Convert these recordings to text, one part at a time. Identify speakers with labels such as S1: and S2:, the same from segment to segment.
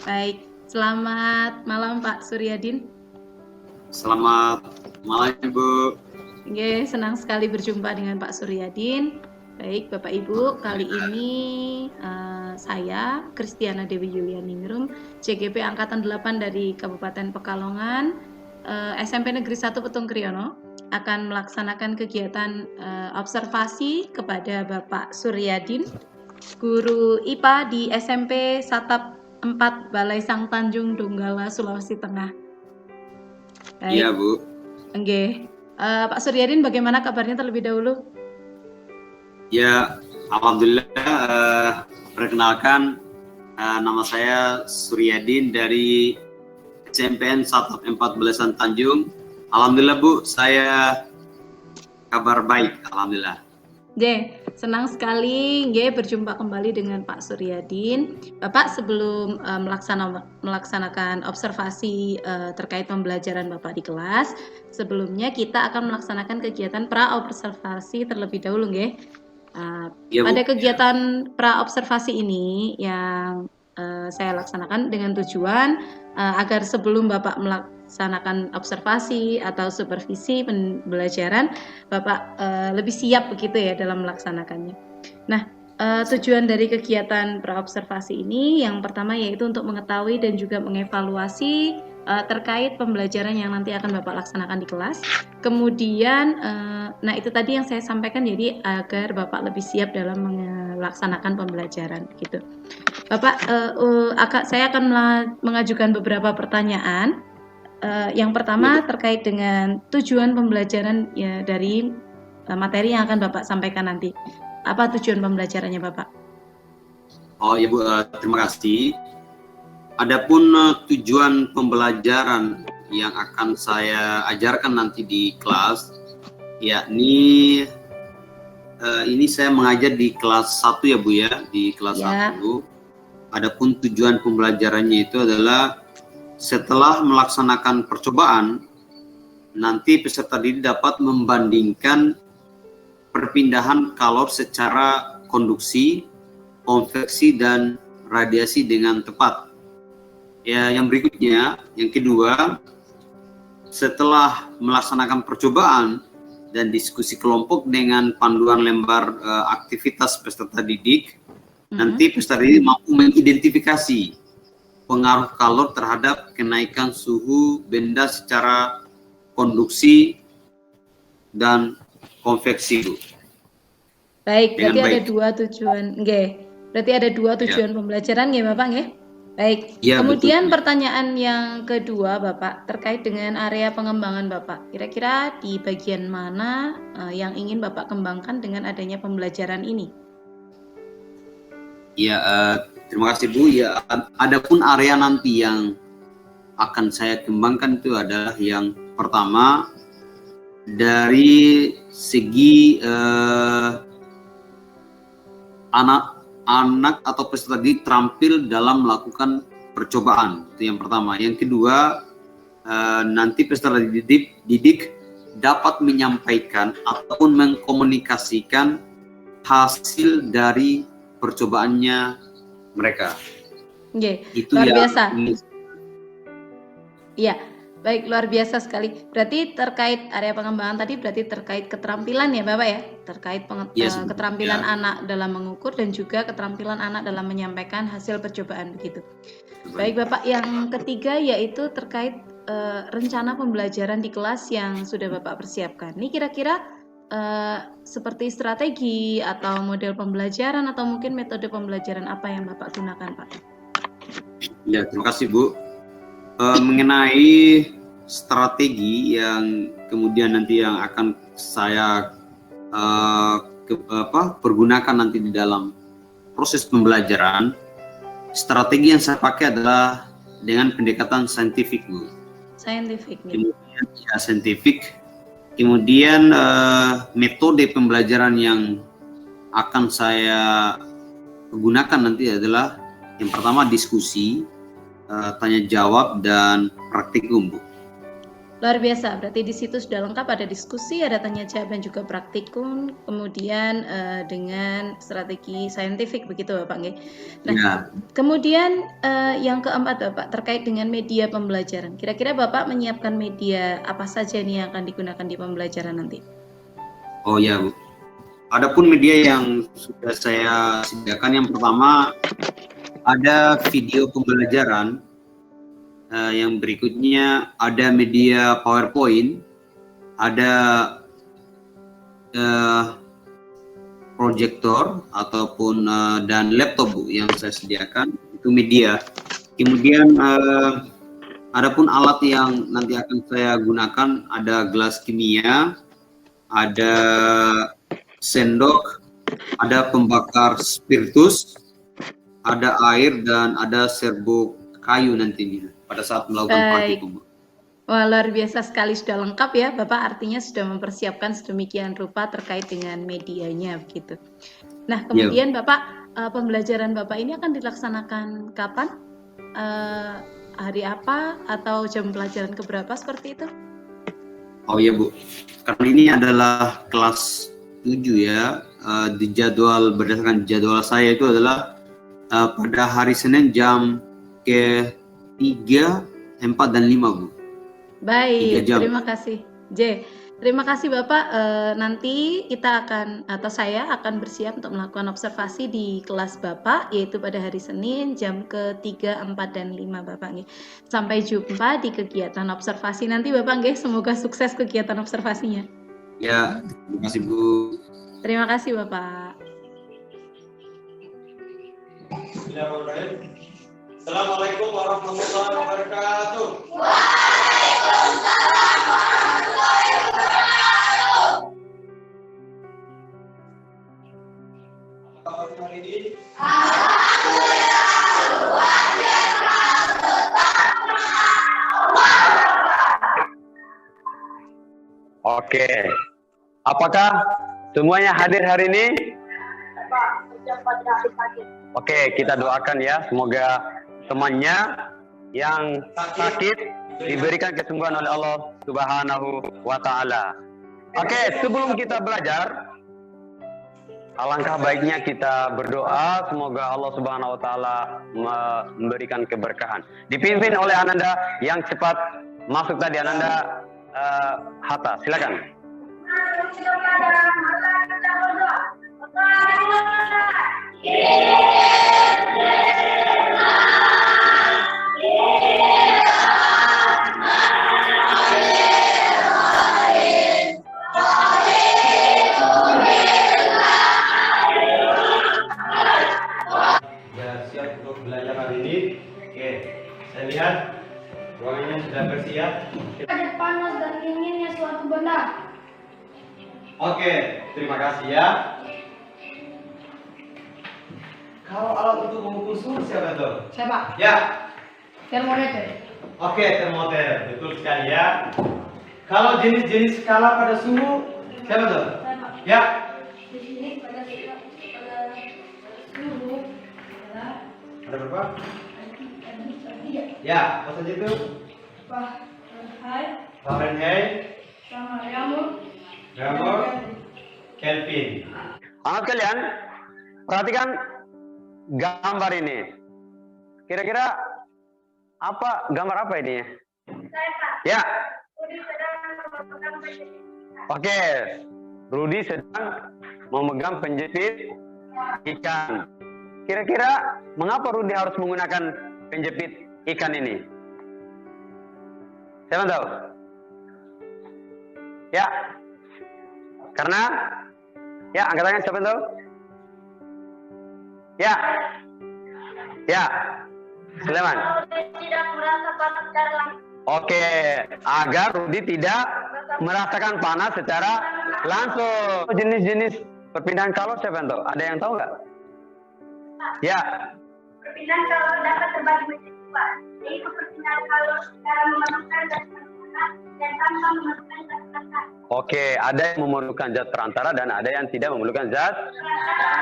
S1: Baik, selamat malam Pak Suryadin.
S2: Selamat malam Ibu.
S1: Oke, senang sekali berjumpa dengan Pak Suryadin. Baik, Bapak Ibu, kali ini saya, Kristiana Dewi Yulianingrum, CGP Angkatan 8 dari Kabupaten Pekalongan, SMP Negeri 1 Petung Kriono, akan melaksanakan kegiatan observasi kepada Bapak Suryadin, guru IPA di SMP Satap 4 Balai Sang Tanjung, Donggala, Sulawesi Tengah. Baik.
S2: Iya, Bu.
S1: Oke. Pak Suryadin, bagaimana kabarnya terlebih dahulu?
S2: Ya, alhamdulillah. Perkenalkan, nama saya Suryadin dari SMPN Satap 4 Balai Sang Tanjung. Alhamdulillah, Bu, saya kabar baik, alhamdulillah.
S1: Senang sekali berjumpa kembali dengan Pak Suryadin. Bapak, sebelum melaksanakan observasi terkait pembelajaran Bapak di kelas, sebelumnya kita akan melaksanakan kegiatan pra-observasi terlebih dahulu, ya, pada kegiatan pra-observasi ini yang saya laksanakan dengan tujuan agar sebelum Bapak melaksanakan observasi atau supervisi pembelajaran, Bapak lebih siap begitu ya dalam melaksanakannya. Nah, tujuan dari kegiatan pra-observasi ini yang pertama yaitu untuk mengetahui dan juga mengevaluasi terkait pembelajaran yang nanti akan Bapak laksanakan di kelas. Kemudian, nah itu tadi yang saya sampaikan, jadi agar Bapak lebih siap dalam melaksanakan pembelajaran gitu. Bapak, saya akan mengajukan beberapa pertanyaan. Yang pertama terkait dengan tujuan pembelajaran ya, dari materi yang akan Bapak sampaikan nanti. Apa tujuan pembelajarannya, Bapak?
S2: Oh ya, Bu, terima kasih. Adapun tujuan pembelajaran yang akan saya ajarkan nanti di kelas, yakni ini saya mengajar di kelas 1 ya, Bu ya, di kelas 1. Adapun tujuan pembelajarannya itu adalah setelah melaksanakan percobaan, nanti peserta didik dapat membandingkan perpindahan kalor secara konduksi, konveksi, dan radiasi dengan tepat. Ya, yang berikutnya, yang kedua, setelah melaksanakan percobaan dan diskusi kelompok dengan panduan lembar aktivitas peserta didik, nanti peserta didik mampu mengidentifikasi pengaruh kalor terhadap kenaikan suhu benda secara konduksi dan konveksi.
S1: Baik, berarti ada dua tujuan, berarti ada dua tujuan pembelajaran, Bapak, Baik. Ya, kemudian betul. Pertanyaan yang kedua, Bapak, terkait dengan area pengembangan Bapak. Kira-kira di bagian mana yang ingin Bapak kembangkan dengan adanya pembelajaran ini?
S2: Ya, terima kasih Bu. Ya, adapun area nanti yang akan saya kembangkan itu adalah yang pertama dari segi anak atau peserta didik terampil dalam melakukan percobaan, itu yang pertama. Yang kedua, nanti peserta didik dapat menyampaikan ataupun mengkomunikasikan hasil dari percobaannya mereka.
S1: Itu luar biasa. Iya. Baik, luar biasa sekali. Berarti terkait area pengembangan tadi berarti terkait keterampilan ya Bapak ya? Terkait keterampilan anak dalam mengukur dan juga keterampilan anak dalam menyampaikan hasil percobaan begitu. Baik Bapak, yang ketiga yaitu terkait rencana pembelajaran di kelas yang sudah Bapak persiapkan. Ini kira-kira seperti strategi atau model pembelajaran atau mungkin metode pembelajaran apa yang Bapak gunakan Pak?
S2: Ya, terima kasih Bu. Mengenai strategi yang kemudian nanti yang akan saya pergunakan nanti di dalam proses pembelajaran, strategi yang saya pakai adalah dengan pendekatan saintifik, Bu.
S1: Saintifik.
S2: Kemudian ya, saintifik. Kemudian metode pembelajaran yang akan saya gunakan nanti adalah yang pertama diskusi, tanya jawab, dan praktikum, Bu.
S1: Luar biasa, berarti di situ sudah lengkap, ada diskusi, ada tanya jawab dan juga praktikum, kemudian dengan strategi saintifik begitu Bapak nggih. Nah,
S2: Ya.
S1: kemudian yang keempat Bapak terkait dengan media pembelajaran. Kira-kira Bapak menyiapkan media apa saja nih yang akan digunakan di pembelajaran nanti?
S2: Oh ya, Bu. Adapun media yang sudah saya sediakan, yang pertama ada video pembelajaran. Yang berikutnya ada media PowerPoint, ada proyektor ataupun dan laptop, Bu, yang saya sediakan, itu media. Kemudian adapun alat yang nanti akan saya gunakan, ada gelas kimia, ada sendok, ada pembakar spiritus, ada air, dan ada serbuk kayu nantinya pada saat melakukan praktikum.
S1: Wah, luar biasa sekali, sudah lengkap ya Bapak, artinya sudah mempersiapkan sedemikian rupa terkait dengan medianya begitu. Nah, kemudian Bapak, pembelajaran Bapak ini akan dilaksanakan kapan? Hari apa atau jam pelajaran keberapa seperti itu?
S2: Oh iya, Bu, karena ini adalah kelas 7 ya, di jadwal, berdasarkan jadwal saya itu adalah pada hari Senin jam ke-3, 4, dan 5, Bu.
S1: Baik, terima kasih J. Terima kasih Bapak, nanti kita akan, atau saya akan bersiap untuk melakukan observasi di kelas Bapak, yaitu pada hari Senin jam ke-3, 4, dan 5 Bapak nggih. Sampai jumpa di kegiatan observasi nanti Bapak nggih, semoga sukses kegiatan observasinya.
S2: Ya, terima kasih Bu.
S1: Terima kasih Bapak.
S3: Assalamualaikum warahmatullahi wabarakatuh.
S4: Waalaikumsalam warahmatullahi wabarakatuh.
S3: Apa kabar hari ini?
S4: Alhamdulillah, luar biasa,
S5: Oke, apakah semuanya hadir hari ini? Oke, kita doakan ya, semoga temannya yang sakit diberikan kesembuhan oleh Allah Subhanahu wa Ta'ala. Oke, sebelum kita belajar, alangkah baiknya kita berdoa semoga Allah Subhanahu wa Ta'ala memberikan keberkahan. Dipimpin oleh Ananda yang cepat masuk tadi, Ananda Hatta, silakan.
S3: Siap untuk belajar hari ini. Oke, saya lihat ruangannya sudah bersiap.
S6: Ada panas dan dinginnya suatu benda.
S3: Oke, terima kasih ya. Kalau alat untuk mengukur suhu siapa tuh?
S6: Siapa?
S3: Ya.
S6: Termometer.
S3: Oke, termometer, betul sekali ya. Kalau jenis-jenis skala pada suhu siapa tuh? Ya.
S6: Di sini pada suhu
S3: Ada berapa?
S6: tiga.
S3: Ya, apa saja itu? Fahrenheit,
S6: Sama Reaumur.
S3: Kelvin.
S5: Anak kalian, perhatikan gambar ini. Kira-kira gambar apa ini? Ya. Oke, Rudy sedang memegang penjepit ikan. Kira-kira mengapa Rudy harus menggunakan penjepit ikan ini? Siapa tahu? Ya. Karena ya, angkat tangan, siapa tahu? Ya. Ya. Sulaiman.
S6: Tidak merasa panas secara langsung.
S5: Oke, agar Rudy tidak merasakan panas secara langsung. Jenis-jenis perpindahan kalor siapa yang tahu? Ada yang tahu nggak? Ya.
S6: Perpindahan kalor dapat terbagi menjadi dua, yaitu perpindahan kalor secara memerlukan zat perantara dan tanpa memerlukan zat perantara.
S5: Oke, ada yang memerlukan zat perantara dan ada yang tidak memerlukan zat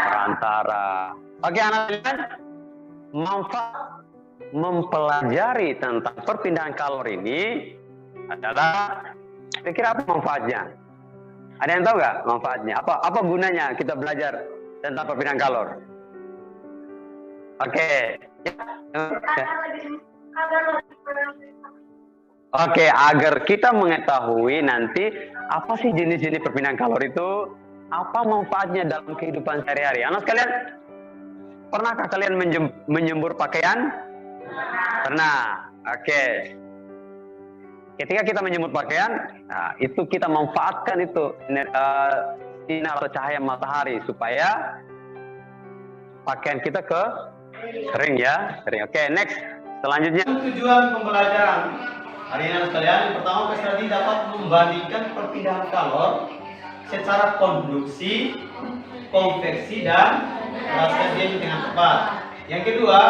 S5: perantara. Oke, anak-anak, manfaat mempelajari tentang perpindahan kalor ini adalah kira-kira apa manfaatnya? Ada yang tahu nggak manfaatnya? Apa gunanya kita belajar tentang perpindahan kalor? Oke. Oke, agar kita mengetahui nanti apa sih jenis-jenis perpindahan kalor itu, apa manfaatnya dalam kehidupan sehari-hari. Anak sekalian, pernahkah kalian menjemur pakaian? Pernah. Oke. Ketika kita menjemur pakaian, nah, itu kita manfaatkan itu sinar atau cahaya matahari supaya pakaian kita kering ya. Kering. Oke, next. Selanjutnya.
S3: Tujuan pembelajaran hari ini anak sekalian, yang pertama peserta didik dapat membandingkan perpindahan kalor secara konduksi, konveksi dan transferensi dengan tepat. Yang kedua,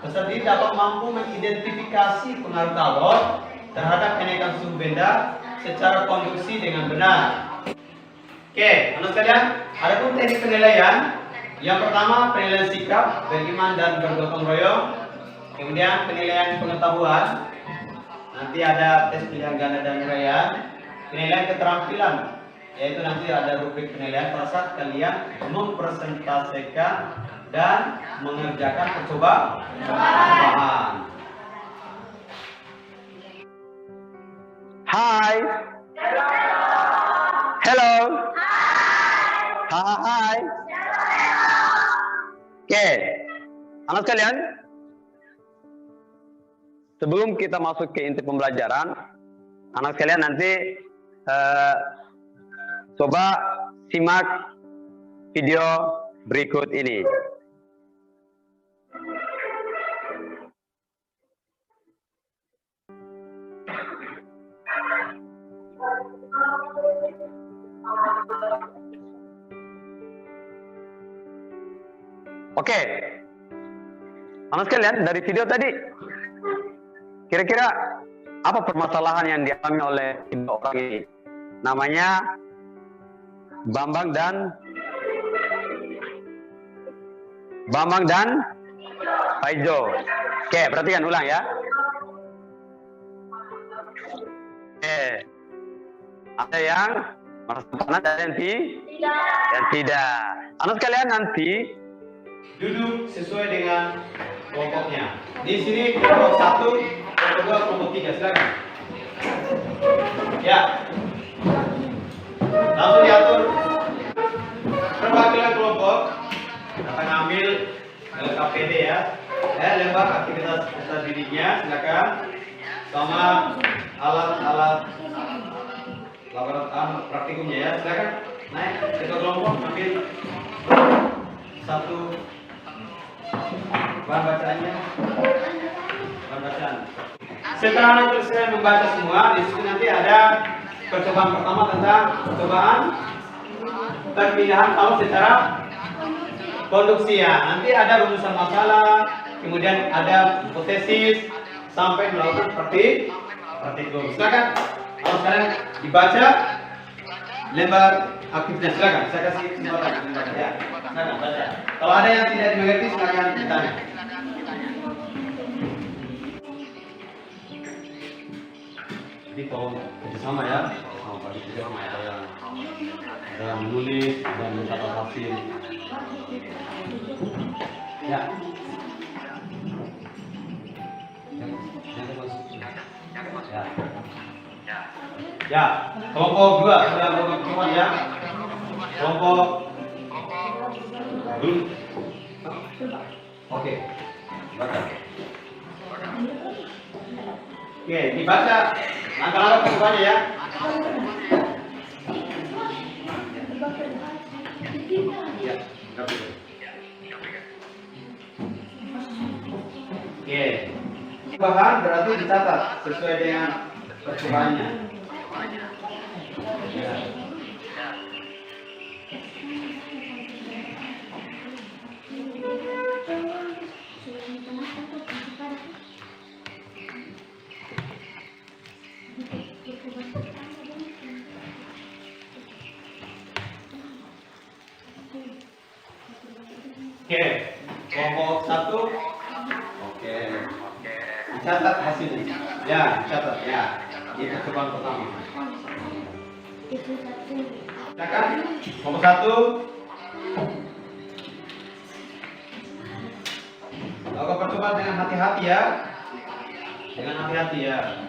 S3: peserta didik dapat mampu mengidentifikasi pengaruh kalor terhadap kenaikan suhu benda secara konduksi dengan benar. Oke, anak sekalian, ada pun teknik penilaian. Yang pertama, penilaian sikap, beriman dan bergotong royong. Kemudian penilaian pengetahuan. Nanti ada tes pilihan ganda dan uraian. Penilaian keterampilan, yaitu nanti ada rubrik penilaian pada saat kalian mempresentasikan dan mengerjakan percobaan.
S5: Hai. Hello. Hai. Oke. Anak sekalian, sebelum kita masuk ke inti pembelajaran, anak sekalian nanti coba simak video berikut ini. Oke, anak sekalian, dari video tadi, kira-kira apa permasalahan yang dialami oleh kedua orang ini? Namanya Bambang dan Faizo. Oke, perhatikan ulang ya. Oke, ada yang merasa panas, ada yang tidak. Anak sekalian, nanti
S3: Duduk sesuai dengan kelompoknya. Di sini kelompok 1, kelompok 2, kelompok 3. Silakan. Ya. Langsung diatur perwakilan kelompok. Akan ambil KPD ya. Lembar aktivitas peserta didiknya. Silakan. Sama alat-alat laboratorium praktikumnya ya. Silakan. Naik ke kelompok, ambil satu bahan bacaannya. Setelah nanti selesai membaca semua, di situ nanti ada percobaan pertama tentang percobaan perpindahan kalor secara konduksi ya. Nanti ada rumusan masalah, kemudian ada hipotesis sampai melakukan praktikum. Silakan kalau sekarang dibaca lembar aktivitas. Silakan, saya kasih kesempatan membaca ya. Silakan baca. Kalau ada yang tidak dimengerti silakan ditanya. Jadi kalau kerjasama ya, sama Pak Diki sama ada yang menulis dan mencatat hasil. Ya. Ya, kelompok 2 sudah berkelompok ya. Kelompok dulu. Oke. Baca. Oke, dibaca langkah-langkah percobanya ya. Ya, oke. Bahan berarti dicatat sesuai dengan percobaannya. Ya. Oke, kelompok 1. Oke. Dicatat hasilnya. Ya, dicatat ya. di percobaan pertama. Silakan, nomor 1. Lakukan percobaan dengan hati-hati ya. Dengan hati-hati ya.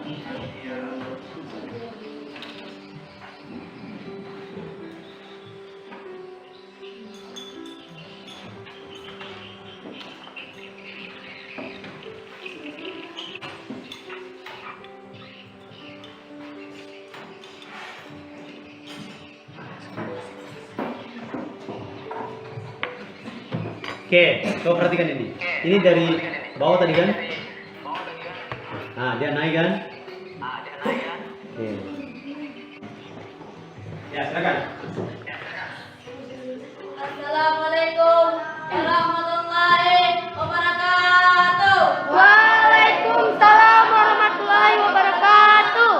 S3: Oke, coba perhatikan ini. Ini dari bawah tadi kan? Nah, dia naik kan? Oke. Ya, silakan.
S4: Assalamualaikum warahmatullahi wabarakatuh.
S6: Waalaikumsalam warahmatullahi wabarakatuh.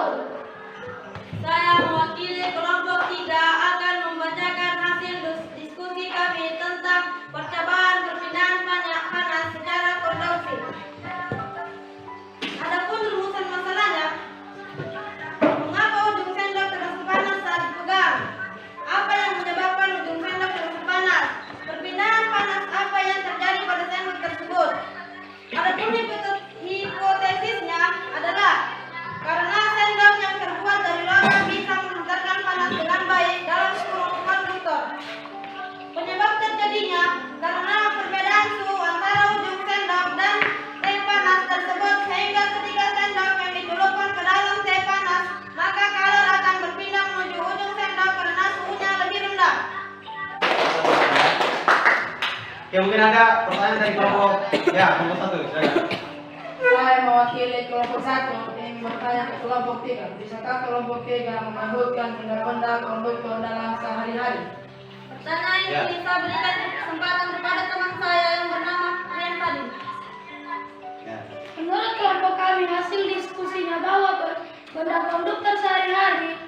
S4: Saya mewakili kelompok 3 akan membacakan hasil diskusi kami tentang percobaan perpindahan panas secara konduksi. Adapun rumusan masalahnya, mengapa ujung sendok terasa panas saat dipegang? Apa yang menyebabkan ujung sendok terasa panas? Perpindahan panas apa yang terjadi pada sendok tersebut? Adapun hipotesisnya adalah karena sendok yang terbuat dari logam bisa menghantarkan panas dengan baik dalam kurung konduktor. Penyebab terjadinya karena perbedaan suhu antara ujung sendok dan teh panas tersebut, sehingga ketika sendok yang dicelupkan ke dalam teh panas, maka kalor akan berpindah menuju ujung sendok karena suhunya lebih rendah.
S3: Ya, mungkin ada pertanyaan dari kelompok. Ya, nomor 1. Silakan.
S7: Saya mewakili kelompok 1 ingin bertanya ke kelompok 3. Bisakah kelompok 3 menyebutkan benda-benda konduktor dalam sehari-hari?
S4: Pertanyaan ini bisa berikan kesempatan kepada teman saya yang bernama Rian Fadil.
S3: Ya.
S6: Menurut kelompok kami, hasil diskusinya bahwa benda konduktor sehari-hari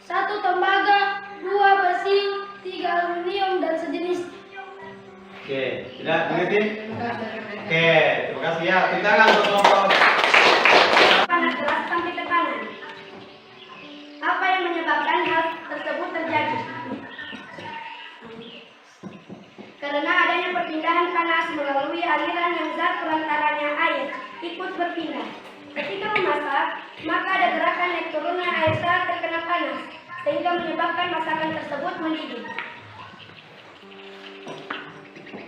S6: 1 tembaga, 2 besi, 3 aluminium dan sejenis.
S3: Oke, sudah mengerti?
S7: Terima kasih.
S3: Oke, terima kasih ya. Kita akan untuk kelompok.
S6: Panas gelas sampai ke tangan. Apa yang menyebabkan hal tersebut terjadi? Karena adanya perpindahan panas melalui aliran yang zat perantaranya air ikut berpindah. Ketika memasak, maka ada gerakan naik turunnya air saat terkena panas, sehingga menyebabkan masakan tersebut mendidih.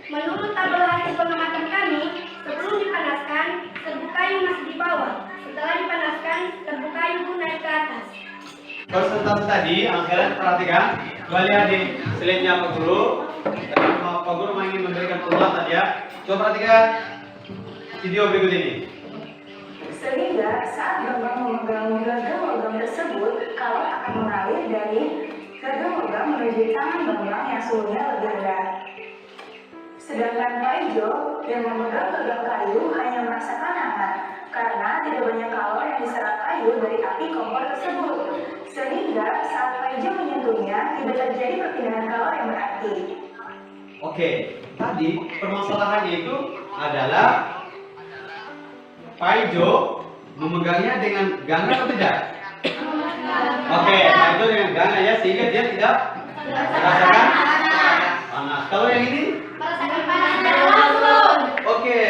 S6: Menurut tabel hasil pengamatan kami, sebelum dipanaskan, serbu kayu masih di bawah. Setelah dipanaskan, serbu kayu pun naik ke atas.
S3: Presentasi tadi, kalian perhatikan. Coba lihat di slide-nya Pak Guru. Dan Pak Guru ingin memberikan penguatan ya. Coba perhatikan video berikut ini.
S8: Sehingga saat Bambang memegang gagang logam tersebut, kalor akan mengalir dari gagang logam menuju tangan Bambang yang suhunya lebih rendah. Sedangkan Paijo yang memegang gagang kayu hanya merasakan hangat karena tidak banyak kalor yang diserap kayu dari api kompor tersebut. Sehingga saat Paijo menyentuhnya tidak terjadi perpindahan kalor yang berarti.
S3: Oke, tadi permasalahannya itu adalah Paijo memegangnya dengan ganga atau tidak? Oke, Paijo dengan ganga ya, sehingga dia tidak merasakan panas. Kalau yang ini?
S4: Merasakan panas secara langsung.
S3: Oke,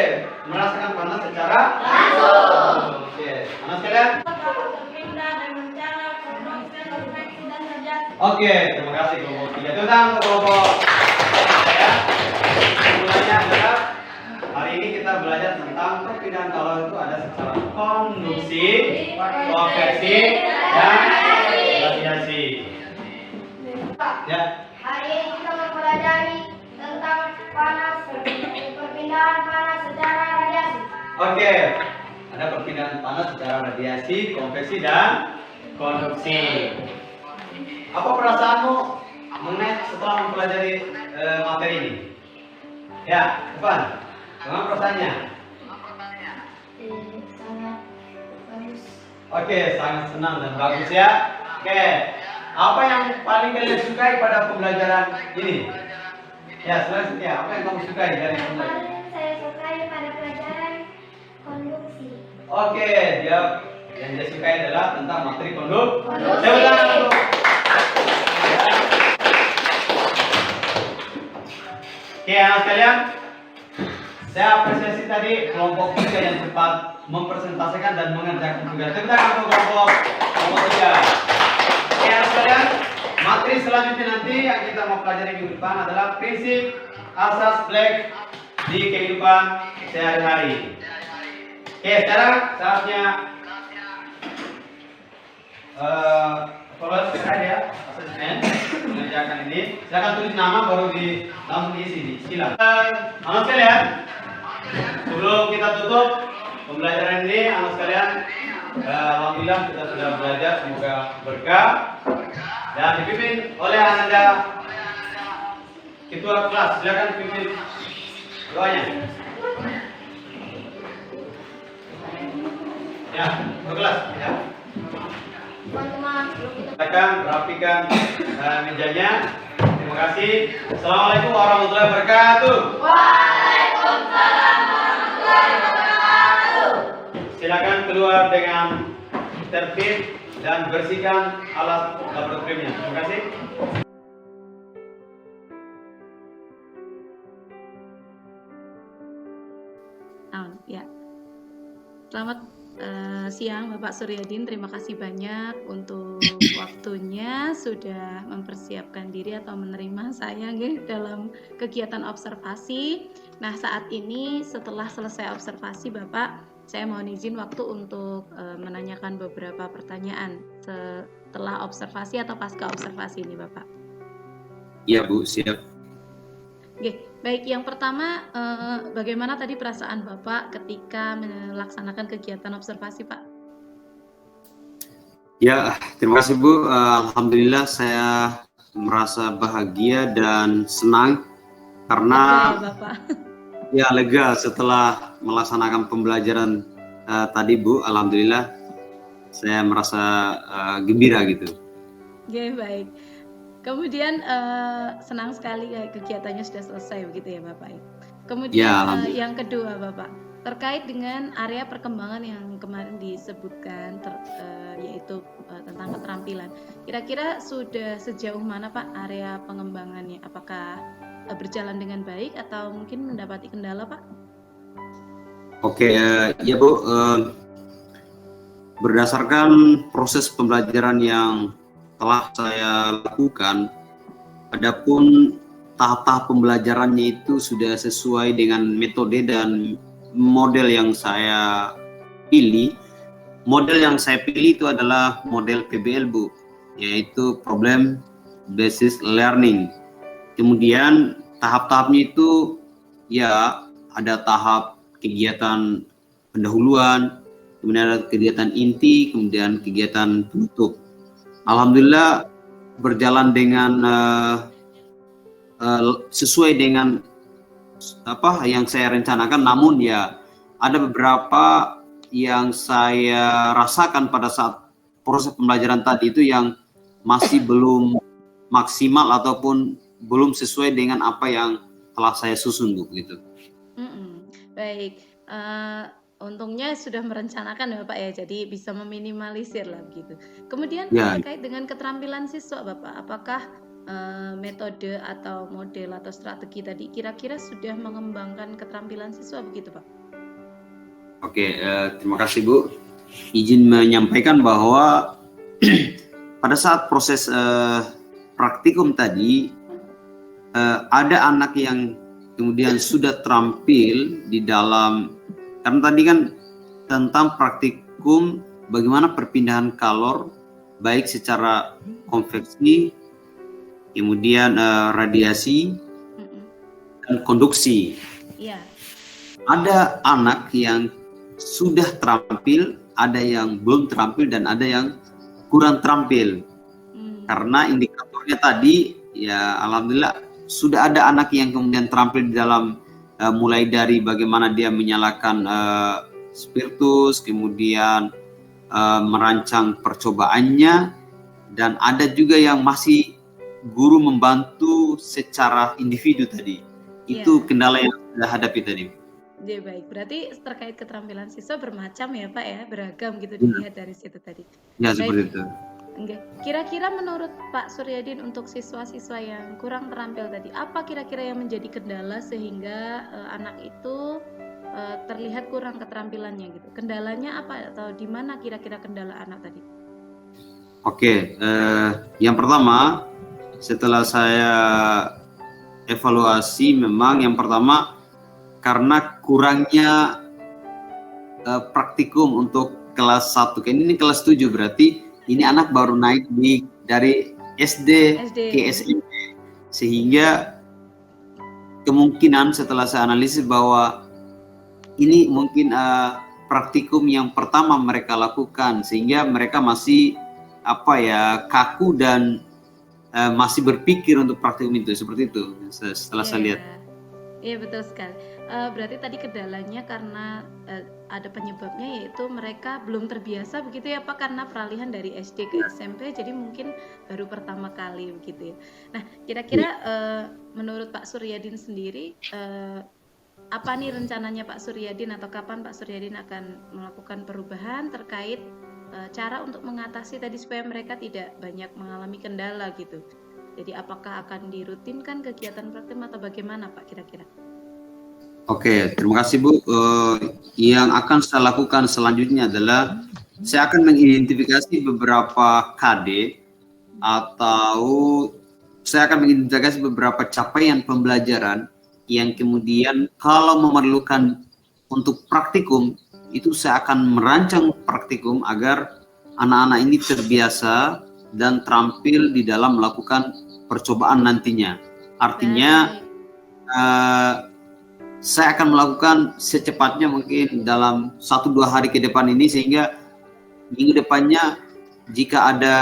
S3: merasakan panas secara langsung. Oke, panas kalian?
S4: Berpindah dengan cara konduksi, konveksi, dan radiasi.
S3: Oke, terima kasih kelompok 3. Tentang kelompok ya. Mulanya adalah hari ini kita belajar tentang perpindahan kalor itu ada secara konduksi, konveksi, dan radiasi. Ya.
S6: Hari ini kita mempelajari tentang perpindahan panas secara radiasi.
S3: Oke, ada perpindahan panas secara radiasi, konveksi, dan konduksi. Apa perasaanmu mengenai setelah mempelajari materi ini? Ya, Evan, bagaimana perasaannya?
S6: Sangat bagus.
S3: Oke, sangat senang dan bagus ya. Oke, apa yang paling kalian sukai pada pembelajaran ini? Ya, selanjutnya, apa yang kamu sukai dari pembelajaran?
S6: Saya sukai pada pelajaran konduksi.
S3: Oke, dia Yang dia sukai adalah tentang materi konduksi. Saya ulang dulu. Oke, anak sekalian, saya apresiasi tadi kelompok 3 yang cepat mempresentasikan dan mengerjakan tugas. Tepuk tangan untuk kelompok 3. Oke, anak sekalian, materi selanjutnya nanti yang kita mau pelajari minggu depan adalah prinsip asas black di kehidupan sehari-hari. Oke, sekarang saatnya follow ya, asesmen mengerjakan ini. Silakan tulis nama baru langsung diisi di silang. Anak sekalian, sebelum kita tutup pembelajaran ini, anak sekalian, alhamdulillah kita sudah belajar, semoga berkah dan dipimpin oleh Anda ketua kelas. Silakan pimpin doanya. Ya, ketua kelas ya. Silakan rapikan mejanya. Terima kasih. Assalamualaikum warahmatullahi wabarakatuh.
S4: Waalaikumsalam warahmatullahi wabarakatuh.
S3: Silakan keluar dengan tertib dan bersihkan alat laboratoriumnya. Terima kasih.
S1: Ya. Selamat siang Bapak Suryadin, terima kasih banyak untuk waktunya sudah mempersiapkan diri atau menerima saya dalam kegiatan observasi. Nah, saat ini setelah selesai observasi Bapak, saya mohon izin waktu untuk menanyakan beberapa pertanyaan setelah observasi atau pasca observasi ini Bapak.
S2: Iya Bu, siap.
S1: Oke, baik. Yang pertama, bagaimana tadi perasaan Bapak ketika melaksanakan kegiatan observasi, Pak?
S2: Ya, terima kasih Bu. Alhamdulillah saya merasa bahagia dan senang karena
S1: Lega, Bapak.
S2: ya lega setelah melaksanakan pembelajaran tadi Bu. Alhamdulillah saya merasa gembira gitu.
S1: Oke, baik. Kemudian senang sekali kegiatannya sudah selesai begitu ya Bapak. Kemudian
S2: Ya,
S1: yang kedua Bapak, terkait dengan area perkembangan yang kemarin disebutkan yaitu tentang keterampilan. Kira-kira sudah sejauh mana Pak area pengembangannya? Apakah berjalan dengan baik atau mungkin mendapati kendala Pak?
S2: Oke, ya Bu. Berdasarkan proses pembelajaran yang telah saya lakukan, adapun tahap-tahap pembelajarannya itu sudah sesuai dengan metode dan model yang saya pilih. Model yang saya pilih itu adalah model PBL Bu, yaitu Problem Based Learning. Kemudian tahap-tahapnya itu ya ada tahap kegiatan pendahuluan, kemudian ada kegiatan inti, kemudian kegiatan penutup. Alhamdulillah berjalan dengan sesuai dengan apa yang saya rencanakan, namun ya ada beberapa yang saya rasakan pada saat proses pembelajaran tadi itu yang masih belum maksimal ataupun belum sesuai dengan apa yang telah saya susun Bu gitu.
S1: Baik. Untungnya sudah merencanakan Bapak ya, jadi bisa meminimalisir lah begitu. Kemudian
S2: Ya.
S1: terkait dengan keterampilan siswa Bapak, apakah metode atau model atau strategi tadi kira-kira sudah mengembangkan keterampilan siswa begitu Pak?
S2: Oke, terima kasih Bu. Izin menyampaikan bahwa pada saat proses praktikum tadi ada anak yang kemudian sudah terampil di dalam, karena tadi kan tentang praktikum bagaimana perpindahan kalor baik secara konveksi, kemudian radiasi dan konduksi.
S1: Iya.
S2: Ada anak yang sudah terampil, ada yang belum terampil dan ada yang kurang terampil. Karena indikatornya tadi ya alhamdulillah sudah ada anak yang kemudian terampil di dalam mulai dari bagaimana dia menyalakan spiritus, kemudian merancang percobaannya, dan ada juga yang masih guru membantu secara individu tadi. Itu kendala yang kita hadapi tadi.
S1: Ya baik, berarti terkait keterampilan siswa bermacam ya Pak ya, beragam gitu
S2: Ya,
S1: dilihat dari situ tadi.
S2: ya
S1: Baik,
S2: seperti itu.
S1: oke. Kira-kira menurut Pak Suryadin untuk siswa-siswa yang kurang terampil tadi, apa kira-kira yang menjadi kendala sehingga anak itu terlihat kurang keterampilannya gitu? Kendalanya apa atau di mana kira-kira kendala anak tadi?
S2: Oke, yang pertama setelah saya evaluasi memang yang pertama karena kurangnya praktikum untuk kelas 1. Ini kelas 7 berarti ini anak baru naik dari SD ke SMP, sehingga kemungkinan setelah saya analisis bahwa ini mungkin praktikum yang pertama mereka lakukan, sehingga mereka masih kaku dan masih berpikir untuk praktikum itu, seperti itu setelah saya lihat.
S1: Iya betul sekali. Berarti tadi kendalanya karena ada penyebabnya, yaitu mereka belum terbiasa begitu ya Pak, karena peralihan dari SD ke SMP, jadi mungkin baru pertama kali begitu ya. Nah kira-kira menurut Pak Suryadin sendiri, apa nih rencananya Pak Suryadin atau kapan Pak Suryadin akan melakukan perubahan terkait cara untuk mengatasi tadi supaya mereka tidak banyak mengalami kendala gitu? Jadi apakah akan dirutinkan kegiatan praktik atau bagaimana Pak kira-kira?
S2: Oke, terima kasih Bu. Yang akan saya lakukan selanjutnya adalah saya akan mengidentifikasi beberapa KD atau saya akan mengidentifikasi beberapa capaian pembelajaran yang kemudian kalau memerlukan untuk praktikum itu saya akan merancang praktikum agar anak-anak ini terbiasa dan terampil di dalam melakukan percobaan nantinya. Artinya saya akan melakukan secepatnya mungkin dalam 1-2 hari ke depan ini, sehingga minggu depannya jika ada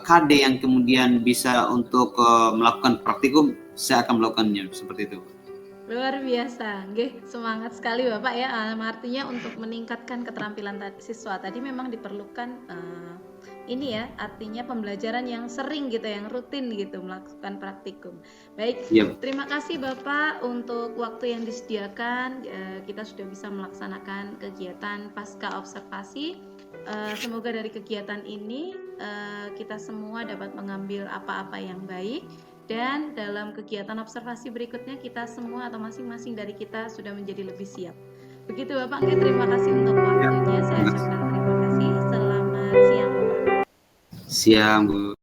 S2: KD yang kemudian bisa untuk melakukan praktikum, saya akan melakukannya seperti itu.
S1: Luar biasa, semangat sekali Bapak ya. Artinya untuk meningkatkan keterampilan siswa tadi memang diperlukan ini ya, artinya pembelajaran yang sering gitu, yang rutin gitu melakukan praktikum. Baik, terima kasih Bapak untuk waktu yang disediakan. Kita sudah bisa melaksanakan kegiatan pasca observasi. Semoga dari kegiatan ini kita semua dapat mengambil apa-apa yang baik. Dan dalam kegiatan observasi berikutnya kita semua atau masing-masing dari kita sudah menjadi lebih siap. Begitu Bapak, terima kasih untuk waktunya. Saya ucapkan terima kasih. Selamat siang Bapak.
S2: Siang Bu.